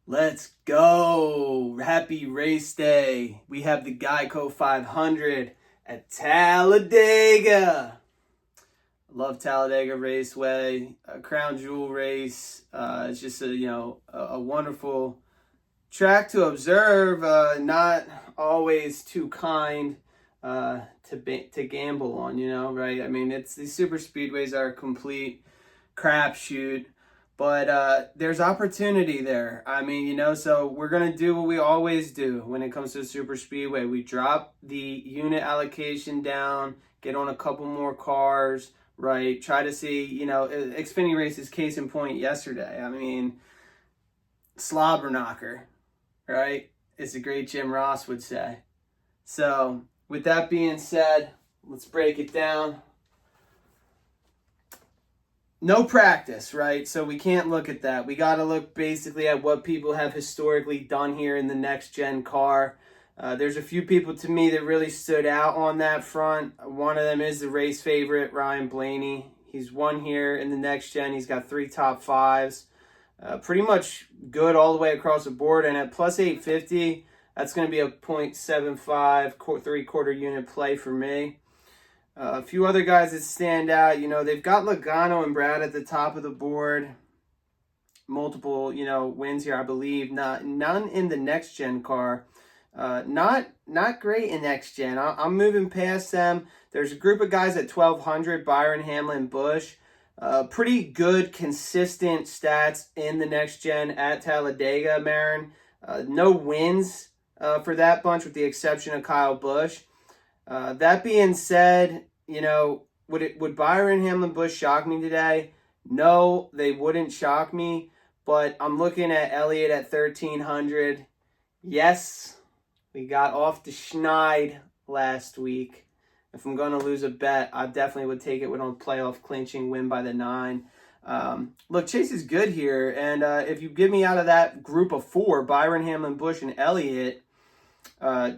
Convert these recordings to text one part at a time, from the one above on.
Let's go. Happy race day. We have the GEICO 500 at Talladega. Love Talladega Raceway, a crown jewel race. It's just a wonderful track to observe. Not always too kind to gamble on, right? I mean, these super speedways are a complete crapshoot. But there's opportunity there. I mean, so we're going to do what we always do when it comes to super speedway. We drop the unit allocation down, get on a couple more cars, right? Try to see, Xfinity races, case in point yesterday. I mean, slobber knocker, right? It's a great Jim Ross would say. So with that being said, let's break it down. No practice, right? So we can't look at that. We got to look basically at what people have historically done here in the next gen car. There's a few people to me that really stood out on that front. One of them is the race favorite, Ryan Blaney. He's won here in the next gen. He's got 3 top 5s. Pretty much good all the way across the board. And at plus 850, that's going to be a 0.75 3/4 unit play for me. A few other guys that stand out, they've got Logano and Brad at the top of the board. Multiple, wins here, I believe. None in the next gen car. Not great in next gen. I'm moving past them. There's a group of guys at 1200, Byron, Hamlin, Busch. Pretty good, consistent stats in the next gen at Talladega, Marin. No wins for that bunch with the exception of Kyle Busch. That being said, would Byron, Hamlin, Busch shock me today? No, they wouldn't shock me. But I'm looking at Elliott at 1300. Yes, we got off the schneid last week. If I'm going to lose a bet, I definitely would take it with a playoff clinching win by the 9. Look, Chase is good here. And if you give me out of that group of 4, Byron, Hamlin, Busch, and Elliott,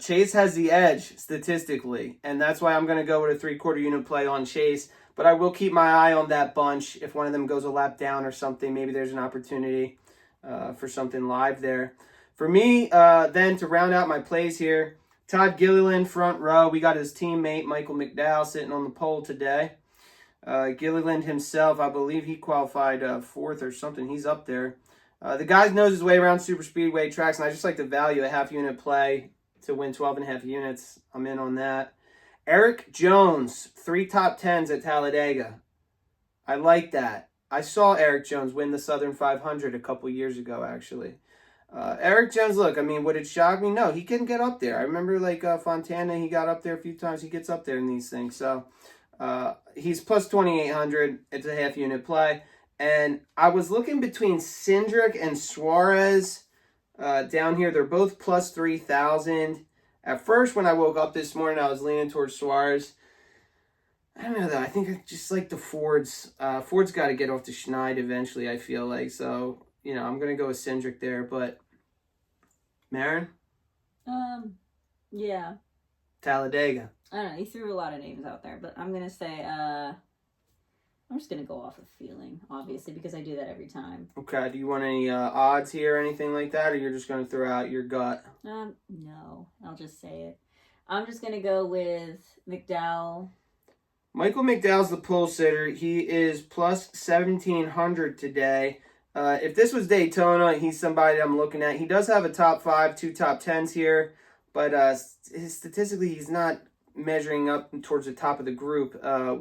Chase has the edge statistically, and that's why I'm going to go with a 3/4 unit play on Chase. But I will keep my eye on that bunch. If one of them goes a lap down or something, maybe there's an opportunity for something live there. For me, then to round out my plays here, Todd Gilliland front row. We got his teammate Michael McDowell sitting on the pole today. Gilliland himself, I believe he qualified 4th or something. He's up there. The guy knows his way around super speedway tracks, and I just like to value a half unit play to win 12.5 units. I'm in on that. Eric Jones, 3 top 10s at Talladega. I like that. I saw Eric Jones win the Southern 500 a couple years ago, actually. Eric Jones, look, I mean, would it shock me? No, he can get up there. I remember, Fontana, he got up there a few times. He gets up there in these things. So he's plus 2,800. It's a half unit play. And I was looking between Cindric and Suarez down here. They're both plus 3,000. At first, when I woke up this morning, I was leaning towards Suarez. I don't know, though. I think I just like the Fords. Ford's got to get off the schneid eventually, I feel like. So, I'm going to go with Cindric there. But, Marin? Yeah. Talladega. I don't know. You threw a lot of names out there, but I'm going to say, I'm just going to go off of feeling, obviously, because I do that every time. Okay. Do you want any odds here or anything like that, or you're just going to throw out your gut? No. I'll just say it. I'm just going to go with McDowell. Michael McDowell's the pole sitter. He is plus 1,700 today. If this was Daytona, he's somebody I'm looking at. He does have a top 5, 2 top 10s here, but statistically, he's not measuring up towards the top of the group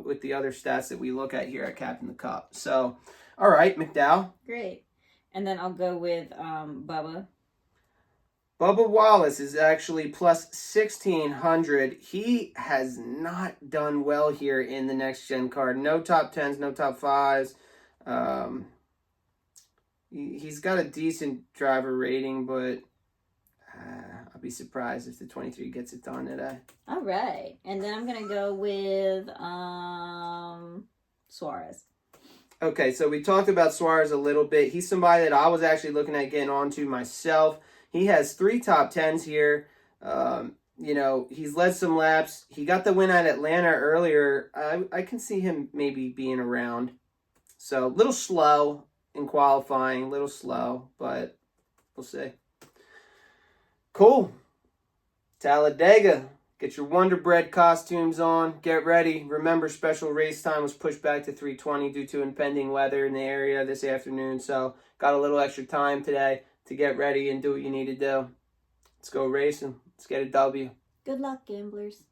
with the other stats that we look at here at Captain the Cup. So, all right, McDowell. Great. And then I'll go with Bubba. Bubba Wallace is actually plus 1,600. He has not done well here in the next gen card. No top 10s, no top 5s. He's got a decent driver rating, but I'll be surprised if the 23 gets it done today. All right. And then I'm going to go with Suarez. Okay, so we talked about Suarez a little bit. He's somebody that I was actually looking at getting onto myself. He has 3 top 10s here. He's led some laps. He got the win at Atlanta earlier. I can see him maybe being around. So, a little slow in qualifying, a little slow, but We'll see. Cool. Talladega. Get your Wonder Bread costumes on. Get ready. Remember, special race time was pushed back to 3:20 due to impending weather in the area this afternoon. So got a little extra time today to get ready and do what you need to do. Let's go racing. Let's get a W. Good luck, gamblers.